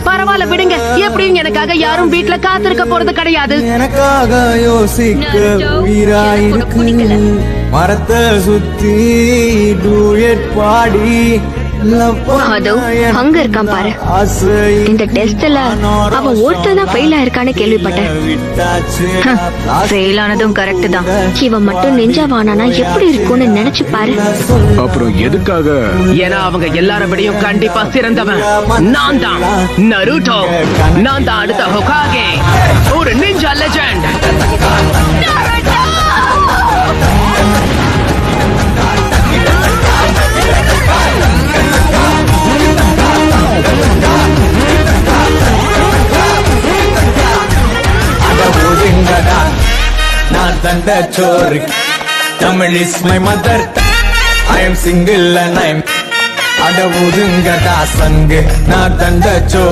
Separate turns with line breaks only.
பரவாயில்ல விடுங்க, எப்படியும் எனக்காக யாரும் வீட்டுல காத்திருக்க போறது கிடையாது.
எனக்காக யோசிக்க உயிராயிருக்கு. மரத்தை சுத்தி டூயட் பாடி
அதோ அங்க இருக்கான் பாரு. இந்த டெஸ்ட்ல அவன் ஒருத்ததான் ஃபெயில் ஆயிருக்கான்னு கேள்விப்பட்டேன். ஃபெயில் ஆனதும் கரெக்ட் தான். இவன் மட்டும் நெஞ்சாவானா எப்படி இருக்கும்னு நினைச்சு பாரு.
அப்புறம் எதுக்காக?
ஏன்னா அவங்க எல்லாரும் விடையும் கண்டிப்பா சிறந்தவன். நான் தான் நருட்டோ. நான் தான் அடுத்த ஹோகாகே, ஒரு நிஞ்சா லெஜெண்ட்.
நான் தந்த சோறு. Tamil is my mother. I am single and I am அடவுதுங்கடா சங்கு. நான் தந்த சோறு.